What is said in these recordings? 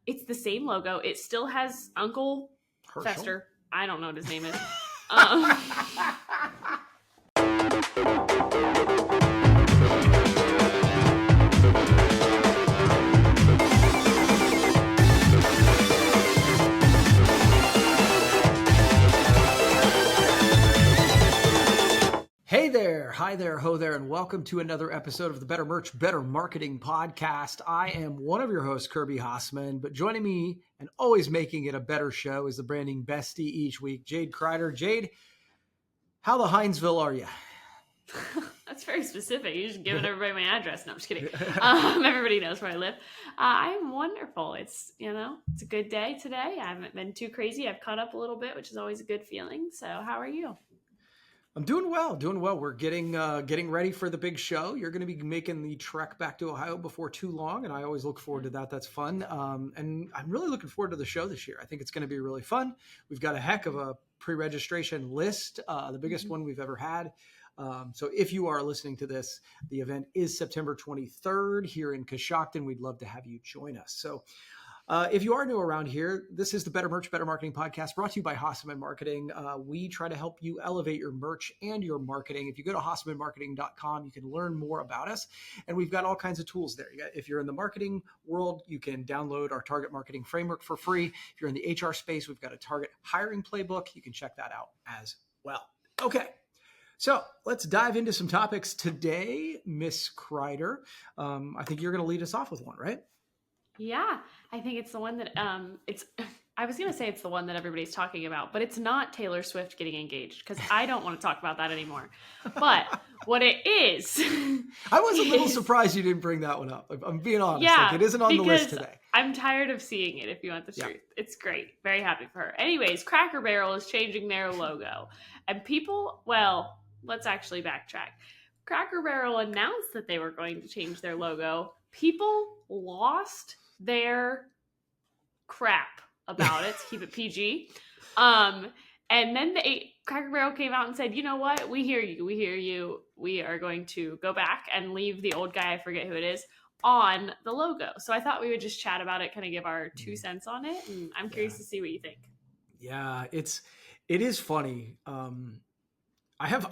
It's the same logo. It still has Uncle Herschel? Fester. I don't know what his name is. Hey there, hi there, ho there, and welcome to another episode of the Better Merch, Better Marketing podcast. I am one of your hosts, Kirby Hasseman, but joining me and always making it a better show is the branding bestie each week, Jade Crider. Jade, how the Hinesville are you? That's very specific. You're just giving everybody my address. No, I'm just kidding. Everybody knows where I live. I'm wonderful. It's a good day today. I haven't been too crazy. I've caught up a little bit, which is always a good feeling. So how are you? I'm doing well. We're getting ready for the big show. You're going to be making the trek back to Ohio before too long, and I always look forward to that. That's fun. And I'm really looking forward to the show this year. I think it's going to be really fun. We've got a heck of a pre-registration list, the biggest one we've ever had. So if you are listening to this, the event is September 23rd here in Coshocton. We'd love to have you join us. So if you are new around here, this is the Better Merch, Better Marketing podcast brought to you by Hasseman Marketing. We try to help you elevate your merch and your marketing. If you go to hassemanmarketing.com, you can learn more about us. And we've got all kinds of tools there. If you're in the marketing world, you can download our target marketing framework for free. If you're in the HR space, we've got a target hiring playbook. You can check that out as well. Okay. So let's dive into some topics today, Miss Crider. I think you're going to lead us off with one, right? Yeah, I think it's the one that I was going to say it's the one that everybody's talking about, but it's not Taylor Swift getting engaged because I don't want to talk about that anymore. But what it is. I was a little surprised you didn't bring that one up. I'm being honest. Yeah, it isn't on the list today. I'm tired of seeing it, if you want the truth. It's great. Very happy for her. Anyways, Cracker Barrel is changing their logo. And people, well, let's actually backtrack. Cracker Barrel announced that they were going to change their logo. People lost their crap about it, to keep it PG. And then Cracker Barrel came out and said, you know what? We hear you. We are going to go back and leave the old guy, I forget who it is, on the logo. So I thought we would just chat about it, kind of give our 2 cents on it. And I'm curious to see what you think. Yeah, it is funny. I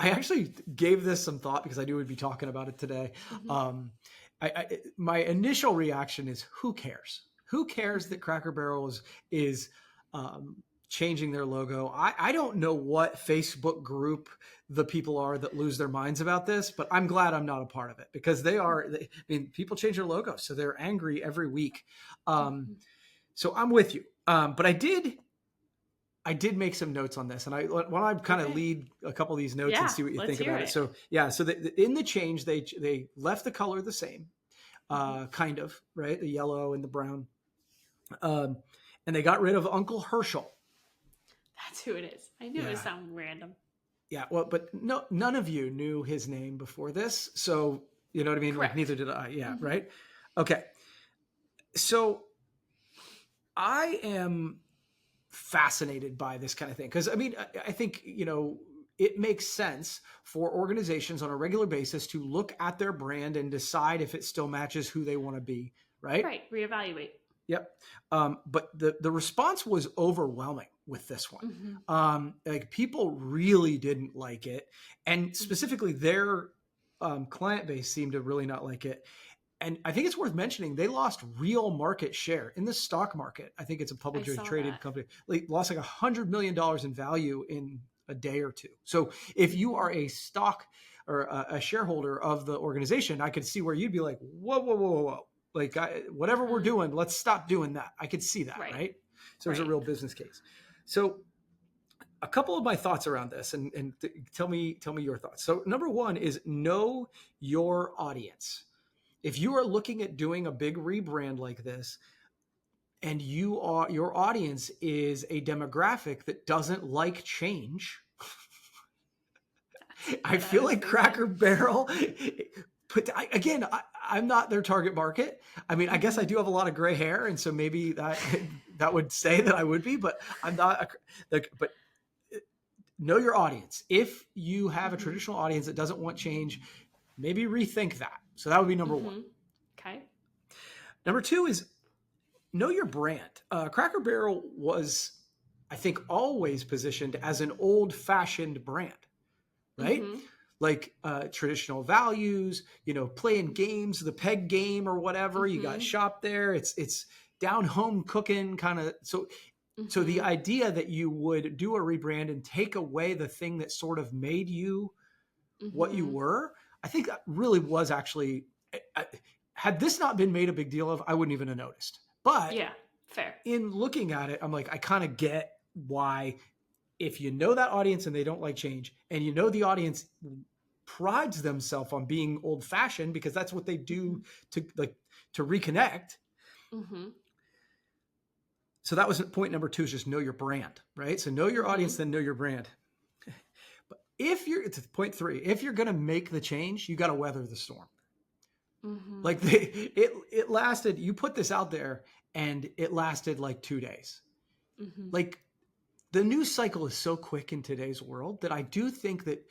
actually gave this some thought because I knew we'd be talking about it today. Mm-hmm. My initial reaction is, who cares? Who cares that Cracker Barrel is changing their logo? I don't know what Facebook group the people are that lose their minds about this, but I'm glad I'm not a part of it because people change their logo, so they're angry every week. So I'm with you. But I did make some notes on this, and I want to kind of lead a couple of these notes and see what you think about it. So in the change, they left the color the same, kind of, right? The yellow and the brown. And they got rid of Uncle Herschel. That's who it is. I knew it would sound random. Yeah, well, but none of you knew his name before this, so you know what I mean? Correct. Like, neither did I. Yeah, mm-hmm. Right? Okay. So I am fascinated by this kind of thing because I think it makes sense for organizations on a regular basis to look at their brand and decide if it still matches who they want to be, right? Right. Reevaluate. Yep. But the response was overwhelming with this one. Mm-hmm. Like people really didn't like it, and specifically their client base seemed to really not like it. And I think it's worth mentioning, they lost real market share in the stock market. I think it's a publicly traded company. They lost like $100 million in value in a day or two. So if you are a stock or a shareholder of the organization, I could see where you'd be like, whoa. Like whatever we're doing, let's stop doing that. I could see that, right? So there's a real business case. So a couple of my thoughts around this and tell me your thoughts. So number one is know your audience. If you are looking at doing a big rebrand like this, and your audience is a demographic that doesn't like change, I feel like Cracker Barrel. I'm not their target market. I mean, I guess I do have a lot of gray hair, and so maybe that would say that I would be, but I'm not. But know your audience. If you have a traditional audience that doesn't want change, maybe rethink that. So that would be number one. Okay. Number two is, know your brand. Cracker Barrel was, I think, always positioned as an old-fashioned brand, right? Mm-hmm. Like traditional values, playing games, the peg game or whatever. You got shop there. It's down home cooking kind of. So the idea that you would do a rebrand and take away the thing that sort of made you what you were, I think that really was actually, had this not been made a big deal of, I wouldn't even have noticed. But yeah, fair. In looking at it, I'm like, I kind of get why, if you know that audience and they don't like change, and the audience prides themselves on being old fashioned because that's what they do to reconnect. Mm-hmm. So that was point number 2, is just know your brand, right? So know your audience, then know your brand. But it's point 3, if you're going to make the change, you got to weather the storm. Like it lasted, you put this out there and it lasted like 2 days. Like the news cycle is so quick in today's world that I do think that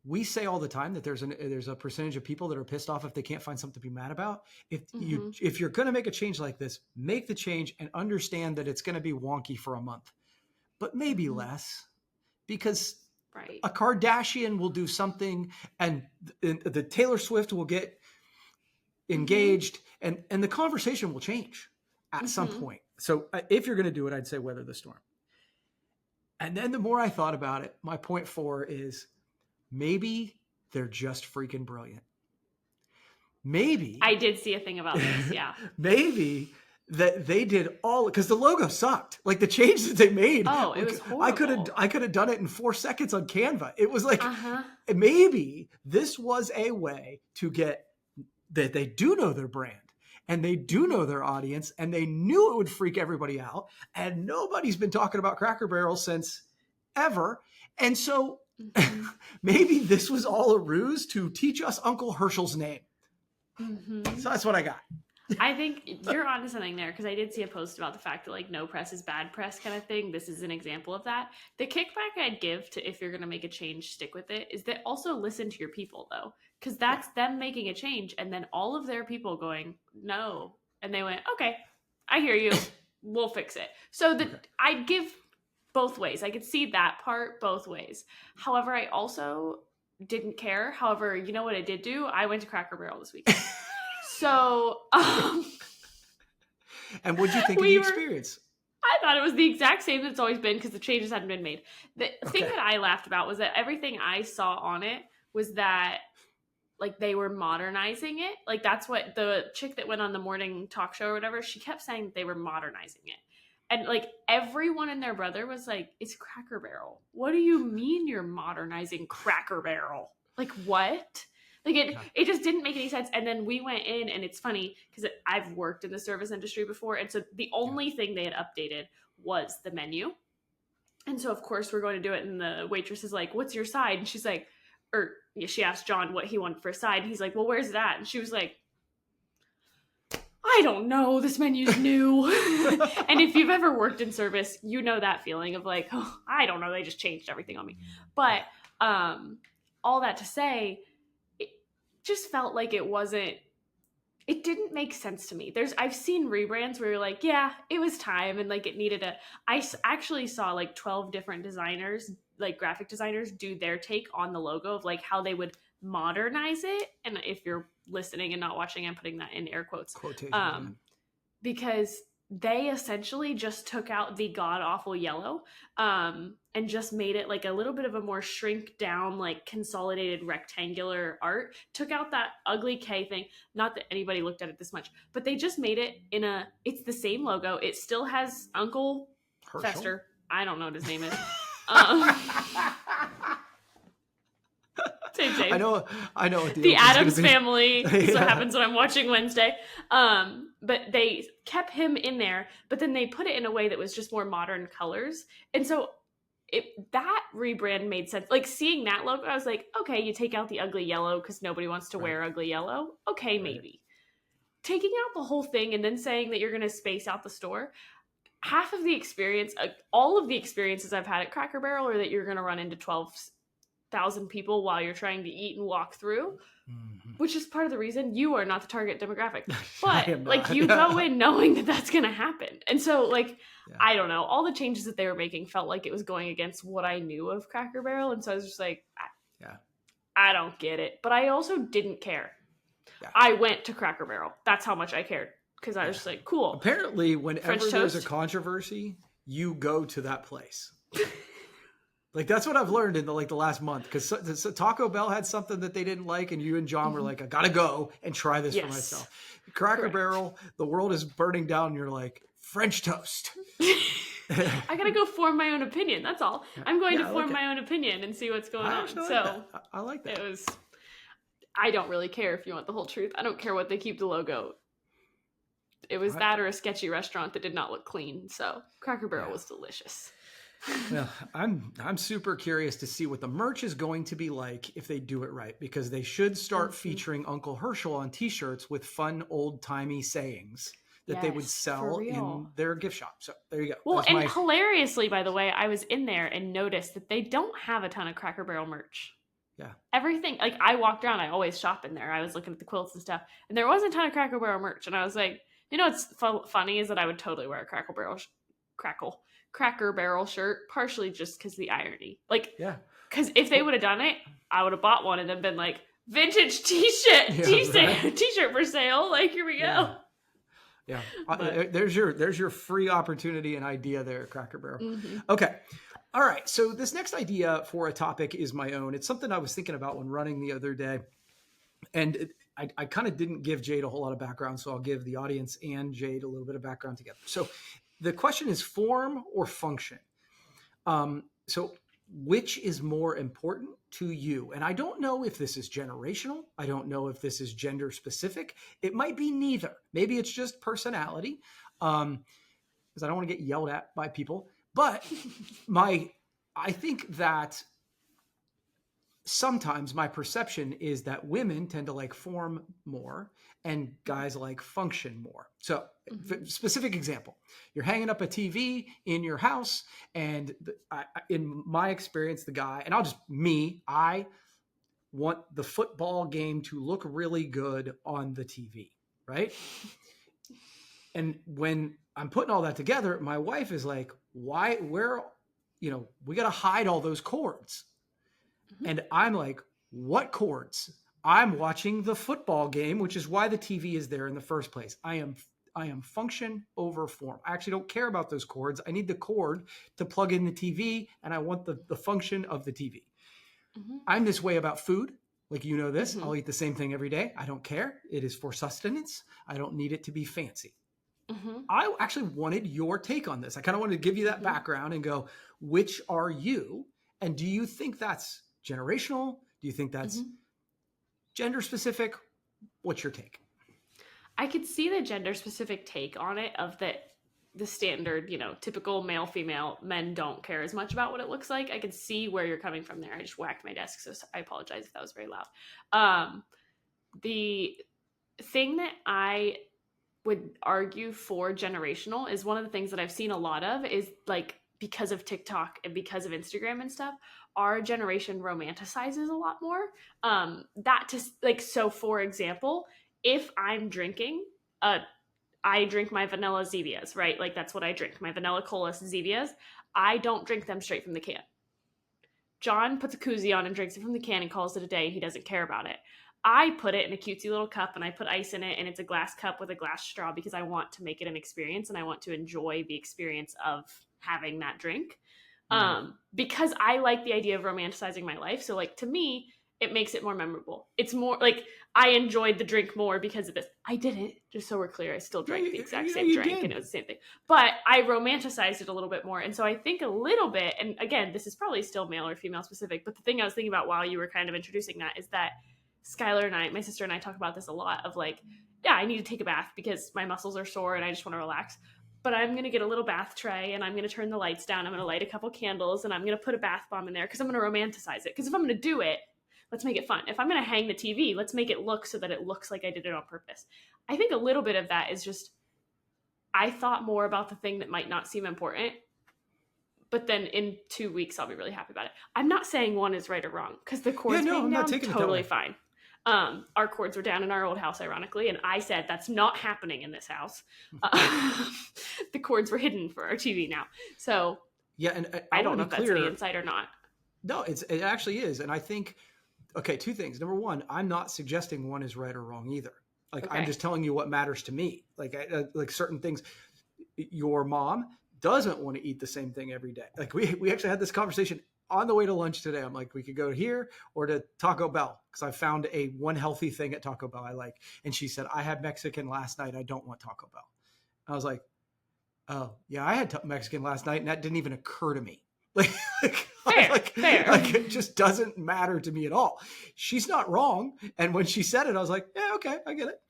we say all the time that there's a percentage of people that are pissed off if they can't find something to be mad about. If you're going to make a change like this, make the change and understand that it's going to be wonky for a month, but maybe less, because a Kardashian will do something and the Taylor Swift will get engaged and the conversation will change at some point. So if you're going to do it, I'd say weather the storm. And then the more I thought about it, my point 4 is, maybe they're just freaking brilliant. Maybe I did see a thing about this. Yeah. Maybe that they did all, because the logo sucked. Like the change that they made. Oh, it was horrible. I could have done it in 4 seconds on Canva. It was like, maybe this was a way to get that they do know their brand and they do know their audience and they knew it would freak everybody out. And nobody's been talking about Cracker Barrel since ever. And so maybe this was all a ruse to teach us Uncle Herschel's name. So that's what I got. I think you're onto something there, because I did see a post about the fact that like no press is bad press kind of thing. This is an example of that. The kickback I'd give to, if you're going to make a change, stick with it, is that also listen to your people though, because that's them making a change and then all of their people going no, and they went, okay, I hear you, we'll fix it. So I'd give both ways. I could see that part both ways. However, I also didn't care. However, you know what I did do? I went to Cracker Barrel this weekend. So, and what'd you think of the experience? I thought it was the exact same that it's always been, because the changes hadn't been made. The thing that I laughed about was that everything I saw on it was that like they were modernizing it. Like that's what the chick that went on the morning talk show or whatever, she kept saying that they were modernizing it. And like everyone and their brother was like, it's Cracker Barrel. What do you mean you're modernizing Cracker Barrel? Like what? Like it just didn't make any sense. And then we went in, and it's funny because I've worked in the service industry before. And so the only thing they had updated was the menu. And so of course we're going to do it. And the waitress is like, what's your side? And she's like, she asked John what he wanted for a side. And he's like, well, where's that? And she was like, I don't know. This menu's new. And if you've ever worked in service, you know that feeling of like, oh, I don't know. They just changed everything on me. But all that to say, it just felt like it didn't make sense to me. I've seen rebrands where you're like, yeah, it was time. And like it needed I actually saw like 12 different designers, like graphic designers, do their take on the logo of like how they would modernize it. And if you're listening and not watching, I'm putting that in air quotes. Because they essentially just took out the god awful yellow and just made it like a little bit of a more shrink down, like consolidated rectangular art. Took out that ugly K thing. Not that anybody looked at it this much, but they just made it it's the same logo. It still has Uncle Herschel? Fester. I don't know what his name is. Same. I know. The Addams Family. So happens when I'm watching Wednesday. But they kept him in there, but then they put it in a way that was just more modern colors. And so that rebrand made sense. Like seeing that logo, I was like, okay, you take out the ugly yellow because nobody wants to wear ugly yellow. Okay, maybe. Taking out the whole thing and then saying that you're going to space out the store. Half of the experience, all of the experiences I've had at Cracker Barrel are that you're going to run into 12 1,000 people while you're trying to eat and walk through, which is part of the reason you are not the target demographic. But like you go in knowing that that's going to happen. And so like, I don't know, all the changes that they were making felt like it was going against what I knew of Cracker Barrel. And so I was just like, I don't get it. But I also didn't care. Yeah. I went to Cracker Barrel. That's how much I cared. Because I was just like, cool. Apparently, whenever there's a controversy, you go to that place. Like, that's what I've learned in the last month. Because Taco Bell had something that they didn't like, and you and John were like, I got to go and try this for myself. Cracker Barrel, the world is burning down, and you're like, French toast. I got to go form my own opinion. That's all. I'm going to form my own opinion and see what's going on. So I like that. I don't really care if you want the whole truth. I don't care what they keep the logo. It was that or a sketchy restaurant that did not look clean. So Cracker Barrel was delicious. Well, I'm super curious to see what the merch is going to be like if they do it right, because they should start featuring Uncle Herschel on t-shirts with fun old-timey sayings that they would sell in their gift shop. So there you go. Well, and hilariously, by the way, I was in there and noticed that they don't have a ton of Cracker Barrel merch. Yeah. Everything, like I walked around, I always shop in there. I was looking at the quilts and stuff, and there wasn't a ton of Cracker Barrel merch. And I was like, you know what's funny is that I would totally wear a Cracker Barrel shirt, partially just because the irony. Like, because if they would have done it, I would have bought one and then been like, vintage t-shirt for sale. Like, here we go. Yeah. There's your free opportunity and idea there, Cracker Barrel. Okay. All right. So this next idea for a topic is my own. It's something I was thinking about when running the other day. And I kind of didn't give Jade a whole lot of background, so I'll give the audience and Jade a little bit of background together. So the question is form or function. So which is more important to you? And I don't know if this is generational. I don't know if this is gender specific. It might be neither. Maybe it's just personality, because I don't want to get yelled at by people. But I think that sometimes my perception is that women tend to like form more and guys like function more. So specific example, you're hanging up a TV in your house, and in my experience, the guy, and I want the football game to look really good on the TV, right? And when I'm putting all that together, my wife is like, we got to hide all those cords. And I'm like, what cords? I'm watching the football game, which is why the TV is there in the first place. I am function over form. I actually don't care about those cords. I need the cord to plug in the TV, and I want the function of the TV. I'm this way about food. Like, you know this. I'll eat the same thing every day. I don't care. It is for sustenance. I don't need it to be fancy. I actually wanted your take on this. I kind of wanted to give you that background and go, which are you? And do you think that's generational? Do you think that's gender specific? What's your take? I could see the gender specific take on it, of the standard, typical male, female, men don't care as much about what it looks like. I could see where you're coming from there. I just whacked my desk, so I apologize if that was very loud. The thing that I would argue for generational is one of the things that I've seen a lot of is like, because of TikTok and because of Instagram and stuff, our generation romanticizes a lot more. So for example, if I'm drinking, I drink my vanilla Zevias, right? Like that's what I drink, my vanilla cola Zevias. I don't drink them straight from the can. John puts a koozie on and drinks it from the can and calls it a day. He doesn't care about it. I put it in a cutesy little cup and I put ice in it, and it's a glass cup with a glass straw because I want to make it an experience and I want to enjoy the experience of having that drink. Because I like the idea of romanticizing my life. So like, to me, it makes it more memorable. It's more like I enjoyed the drink more because of this. I didn't, just so we're clear, I still drank the exact same drink and it was the same thing. But I romanticized it a little bit more. And so I think a little bit, and again, this is probably still male or female specific, but the thing I was thinking about while you were kind of introducing that is that Skylar and I, my sister and I, talk about this a lot of like, yeah, I need to take a bath because my muscles are sore and I just want to relax. But I'm going to get a little bath tray and I'm going to turn the lights down. I'm going to light a couple candles and I'm going to put a bath bomb in there because I'm going to romanticize it. Because if I'm going to do it, let's make it fun. If I'm going to hang the TV, let's make it look so that it looks like I did it on purpose. I think a little bit of that is just, I thought more about the thing that might not seem important, but then in 2 weeks I'll be really happy about it. I'm not saying one is right or wrong, because the cords being down, totally fine. Our cords were down in our old house, ironically, and I said that's not happening in this house. The cords were hidden for our TV now, so yeah, and I don't know if that's any insight or not. No, it actually is, and I think, okay, two things. Number one, I'm not suggesting one is right or wrong either. Like, I'm just telling you what matters to me. Like, like certain things. Your mom doesn't want to eat the same thing every day. Like, we actually had this conversation on the way to lunch today. I'm like, we could go here or to Taco Bell, because I found one healthy thing at Taco Bell I like. And she said, I had Mexican last night. I don't want Taco Bell. I was like, oh yeah, I had Mexican last night, and that didn't even occur to me. Fair. Like, it just doesn't matter to me at all. She's not wrong. And when she said it, I was like, yeah, okay, I get it.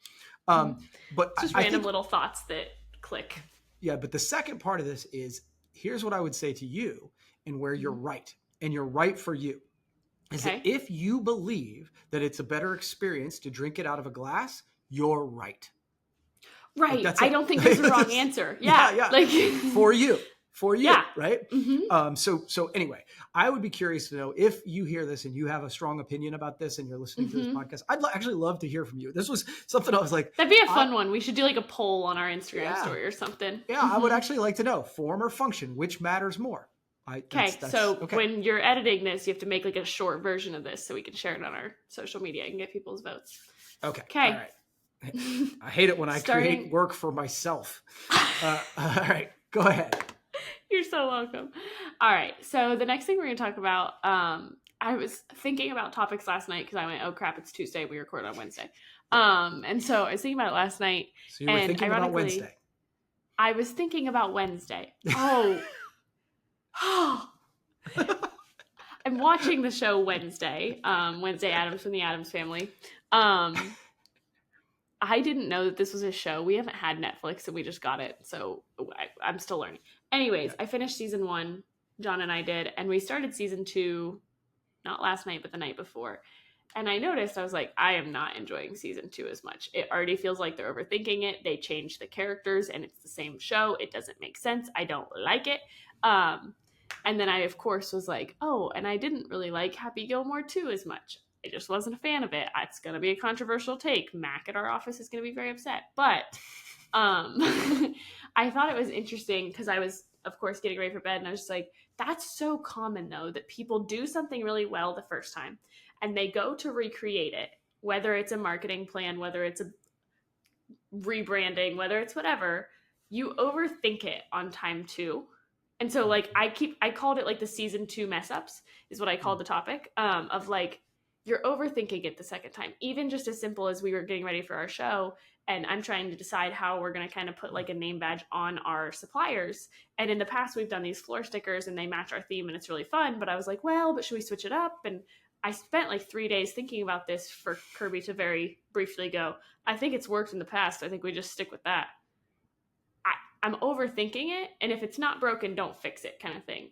But just random little thoughts that click. Yeah. But the second part of this is, here's what I would say to you, and where you're right, and you're right for you, is that if you believe that it's a better experience to drink it out of a glass, you're right. Right. Like, I don't think there's a wrong answer. Yeah. Like for you. Right? So anyway, I would be curious to know, if you hear this and you have a strong opinion about this and you're listening to this podcast, I'd actually love to hear from you. This was something I was like, that'd be a fun one. We should do like a poll on our Instagram story or something. Yeah, I would actually like to know, form or function, which matters more. When you're editing this, you have to make like a short version of this so we can share it on our social media and get people's votes. Okay. All right. I hate it when I create work for myself. All right, go ahead. You're so welcome. All right. So the next thing we're going to talk about, I was thinking about topics last night because I went, oh crap, it's Tuesday. We record on Wednesday. And so I was thinking about it last night. So you were thinking about Wednesday. I was thinking about Wednesday. Oh. I'm watching the show Wednesday. Wednesday Addams from the Addams Family. I didn't know that this was a show. We haven't had Netflix, and we just got it. So I'm still learning. Anyways, I finished season 1. John and I did. And we started season 2, not last night, but the night before. And I noticed, I was like, I am not enjoying season 2 as much. It already feels like they're overthinking it. They changed the characters, and it's the same show. It doesn't make sense. I don't like it. And then I, of course, was like, oh, and I didn't really like Happy Gilmore 2 as much. I just wasn't a fan of it. It's going to be a controversial take. Mac at our office is going to be very upset. But I thought it was interesting because I was, of course, getting ready for bed. And I was just like, that's so common, though, that people do something really well the first time. And they go to recreate it, whether it's a marketing plan, whether it's a rebranding, whether it's whatever. You overthink it on time 2. And so, like, I called it, like, the season 2 mess ups is what I called the topic of, like, you're overthinking it the second time. Even just as simple as we were getting ready for our show, and I'm trying to decide how we're going to kind of put, like, a name badge on our suppliers. And in the past, we've done these floor stickers, and they match our theme, and it's really fun. But I was like, well, but should we switch it up? And I spent, like, 3 days thinking about this for Kirby to very briefly go, I think it's worked in the past. I think we just stick with that. I'm overthinking it, and if it's not broken, don't fix it, kind of thing.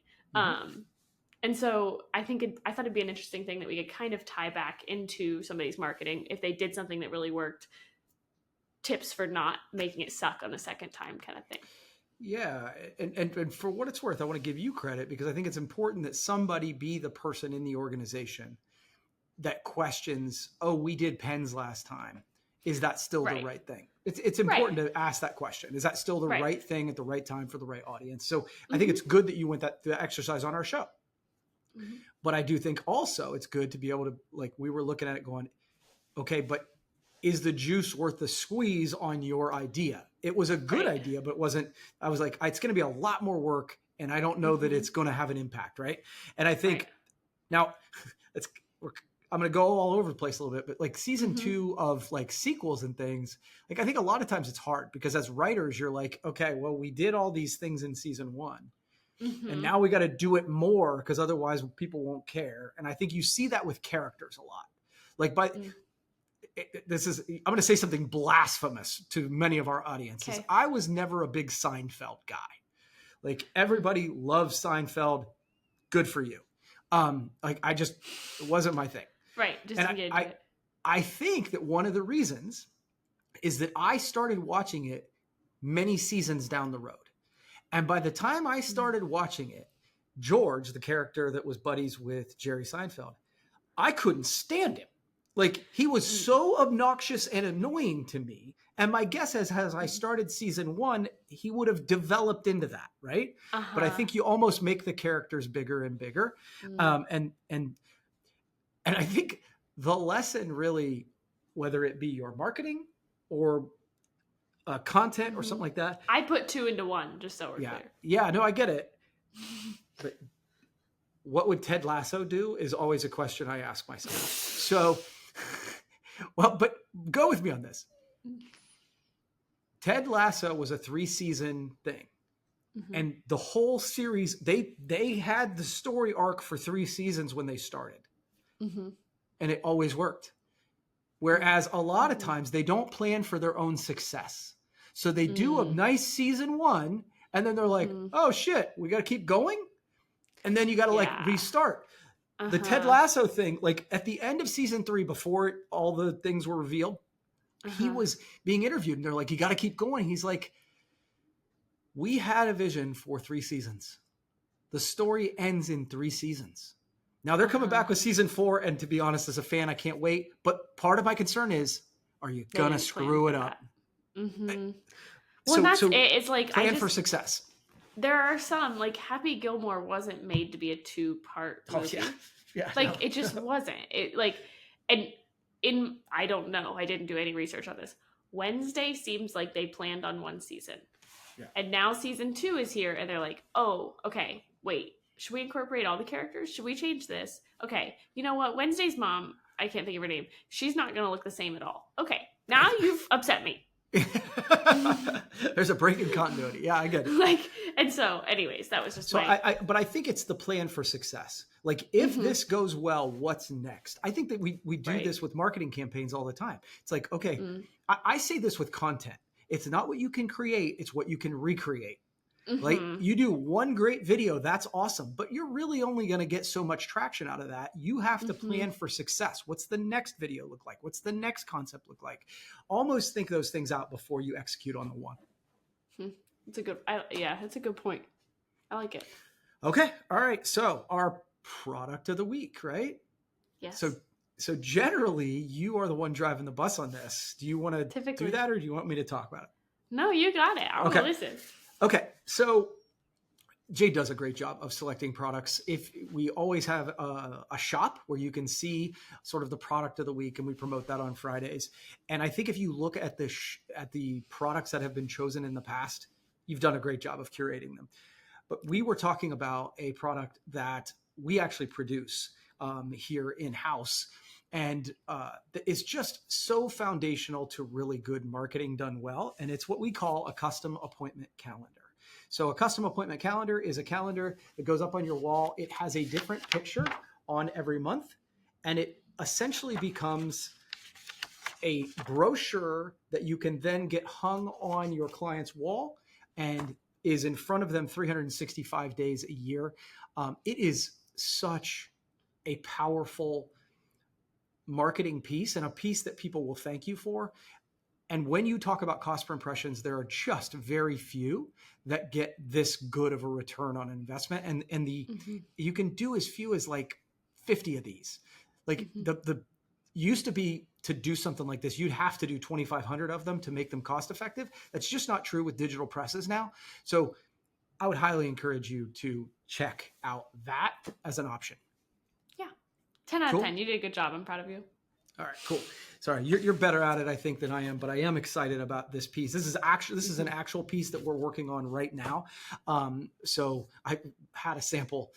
And so I thought it'd be an interesting thing that we could kind of tie back into somebody's marketing if they did something that really worked. Tips for not making it suck on the second time, kind of thing. Yeah, and for what it's worth, I want to give you credit, because I think it's important that somebody be the person in the organization that questions, oh, we did pens last time. Is that still the right thing? It's important to ask that question. Is that still the right thing at the right time for the right audience? So I think it's good that you went the exercise on our show. But I do think also it's good to be able to, like, we were looking at it going, okay, but is the juice worth the squeeze on your idea? It was a good idea, but it wasn't. I was like, it's going to be a lot more work, and I don't know that it's going to have an impact, right? And I think now I'm going to go all over the place a little bit, but like season 2 of like sequels and things, like I think a lot of times it's hard because as writers, you're like, okay, well, we did all these things in season 1. And now we got to do it more because otherwise people won't care. And I think you see that with characters a lot. Like I'm going to say something blasphemous to many of our audiences. Okay. I was never a big Seinfeld guy. Like everybody loves Seinfeld. Good for you. Like it wasn't my thing. Right. Just engage it. I think that one of the reasons is that I started watching it many seasons down the road. And by the time I started watching it, George, the character that was buddies with Jerry Seinfeld, I couldn't stand him. Like, he was so obnoxious and annoying to me. And my guess is, as I started season 1, he would have developed into that, right? But I think you almost make the characters bigger and bigger. And I think the lesson really, whether it be your marketing or content or something like that. I put 2 into 1, just so we're clear. Yeah, no, I get it. But what would Ted Lasso do is always a question I ask myself. So, well, but go with me on this. Ted Lasso was a 3-season thing. And the whole series, they had the story arc for 3 seasons when they started. And it always worked. Whereas a lot of times they don't plan for their own success. So they do a nice season 1 and then they're like, oh shit, we got to keep going. And then you got to like restart. The Ted Lasso thing, like at the end of season 3, before all the things were revealed, he was being interviewed and they're like, you got to keep going. He's like, we had a vision for 3 seasons. The story ends in 3 seasons. Now they're coming back with season 4. And to be honest, as a fan, I can't wait. But part of my concern is, are you going to screw it up? Well, that's it. It's like, plan for success. There are some, like Happy Gilmore wasn't made to be a 2-part movie. It just wasn't. It like, and I don't know. I didn't do any research on this. Wednesday seems like they planned on 1 season. And now season 2 is here and they're like, oh, okay, wait. Should we incorporate all the characters? Should we change this? Okay, you know what? Wednesday's mom, I can't think of her name. She's not going to look the same at all. Okay, now you've upset me. There's a break in continuity. Yeah, I get it. Like, and so, anyways, that was just so but I think it's the plan for success. Like, if this goes well, what's next? I think that we do this with marketing campaigns all the time. It's like, okay, I say this with content. It's not what you can create; it's what you can recreate. Like, you do one great video, that's awesome, but you're really only going to get so much traction out of that. You have to plan for success. What's the next video look like? What's the next concept look like? Almost think those things out before you execute on the one. It's a good, it's a good point. I like it. Okay. All right. So our product of the week, right? Yes. So generally you are the one driving the bus on this. Do you want to do that, or do you want me to talk about it? No, you got it. I want to listen. Okay, so Jade does a great job of selecting products. If we always have a shop where you can see sort of the product of the week, and we promote that on Fridays. And I think if you look at the products that have been chosen in the past, you've done a great job of curating them. But we were talking about a product that we actually produce here in-house. And it's just so foundational to really good marketing done well. And it's what we call a custom appointment calendar. So a custom appointment calendar is a calendar that goes up on your wall. It has a different picture on every month. And it essentially becomes a brochure that you can then get hung on your client's wall and is in front of them 365 days a year. It is such a powerful marketing piece, and a piece that people will thank you for. And when you talk about cost per impressions, there are just very few that get this good of a return on investment. And you can do as few as like 50 of these. Like the used to be, to do something like this, you'd have to do 2,500 of them to make them cost effective. That's just not true with digital presses now. So I would highly encourage you to check out that as an option. 10 out of 10. You did a good job. I'm proud of you. All right, cool. Sorry, you're better at it, I think, than I am, but I am excited about this piece. This is an actual piece that we're working on right now. So I had a sample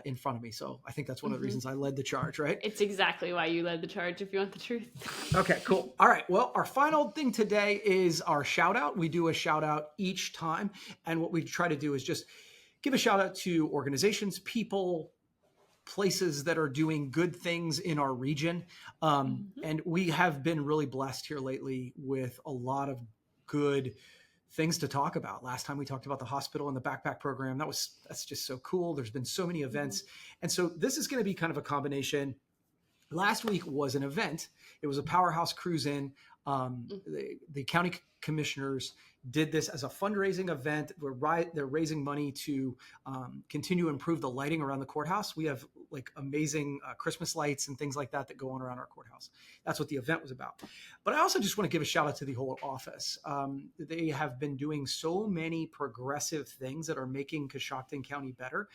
in front of me. So I think that's one of the reasons I led the charge, right? It's exactly why you led the charge, if you want the truth. Okay, cool. All right. Well, our final thing today is our shout out. We do a shout out each time. And what we try to do is just give a shout out to organizations, people, places that are doing good things in our region. And we have been really blessed here lately with a lot of good things to talk about. Last time we talked about the hospital and the backpack program. That's just so cool. There's been so many events. And so this is going to be kind of a combination. Last week was an event. It was a powerhouse cruise in The county commissioners did this as a fundraising event. They're raising money to continue to improve the lighting around the courthouse. We have like amazing Christmas lights and things like that that go on around our courthouse. That's what the event was about. But I also just want to give a shout out to the whole office. They have been doing so many progressive things that are making Coshocton County better.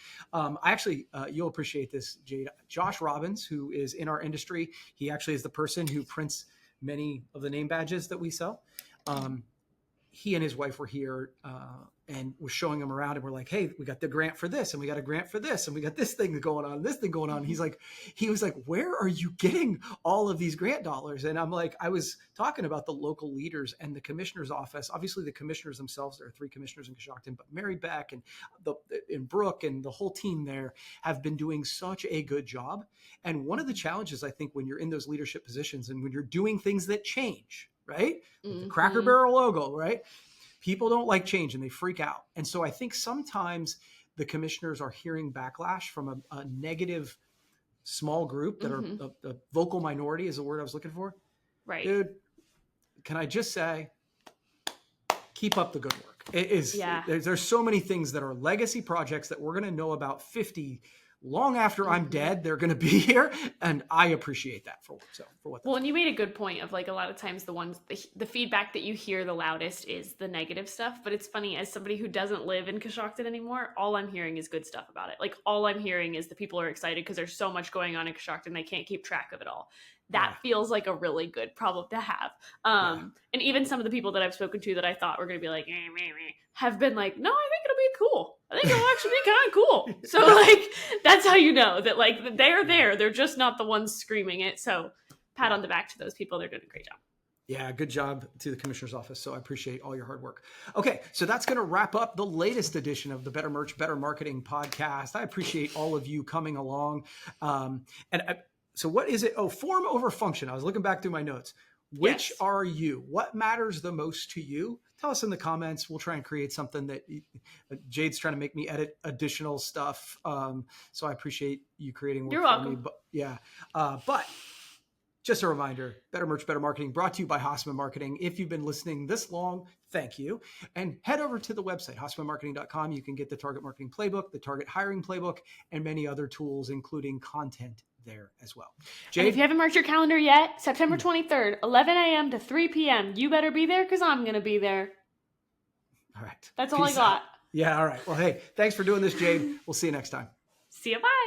You'll appreciate this, Jade. Josh Robbins, who is in our industry, he actually is the person who prints many of the name badges that we sell. He and his wife were here and was showing them around, and we're like, hey, we got the grant for this, and we got a grant for this, and we got this thing going on, this thing going on. He was like, where are you getting all of these grant dollars? And I'm like, I was talking about the local leaders and the commissioner's office. Obviously the commissioners themselves, there are 3 commissioners in Coshocton, but Mary Beck and Brooke and the whole team there have been doing such a good job. And one of the challenges, I think, when you're in those leadership positions and when you're doing things that change, right? The Cracker Barrel logo, right? People don't like change and they freak out. And so I think sometimes the commissioners are hearing backlash from a negative small group that are the vocal minority is the word I was looking for. Right. Dude, can I just say, keep up the good work. There's so many things that are legacy projects that we're going to know about 50 long after I'm dead. They're going to be here, and I appreciate that for what. Well, and you made a good point of like a lot of times the feedback that you hear the loudest is the negative stuff. But it's funny, as somebody who doesn't live in Coshocton anymore, all I'm hearing is good stuff about it. Like all I'm hearing is the people are excited because there's so much going on in Coshocton they can't keep track of it all. That feels like a really good problem to have. And even some of the people that I've spoken to that I thought were going to be like, have been like, no, I think it'll be cool. I think it'll actually be kind of cool. So like, that's how you know that like they're there. They're just not the ones screaming it. So pat on the back to those people. They're doing a great job. Yeah, good job to the commissioner's office. So I appreciate all your hard work. Okay, so that's going to wrap up the latest edition of the Better Merch, Better Marketing podcast. I appreciate all of you coming along. So what is it? Oh, form over function. I was looking back through my notes. Which are you? What matters the most to you? Tell us in the comments. We'll try and create something that Jade's trying to make me edit additional stuff. So I appreciate you creating work. You're welcome. Me. But just a reminder, Better Merch, Better Marketing brought to you by Hasseman Marketing. If you've been listening this long, thank you. And head over to the website, hassemanmarketing.com. You can get the Target Marketing Playbook, the Target Hiring Playbook, and many other tools, including content there as well. Jade? And if you haven't marked your calendar yet, September 23rd, 11 a.m. to 3 p.m. You better be there because I'm going to be there. All right. That's all I got. Yeah, all right. Well, hey, thanks for doing this, Jade. We'll see you next time. See you. Bye.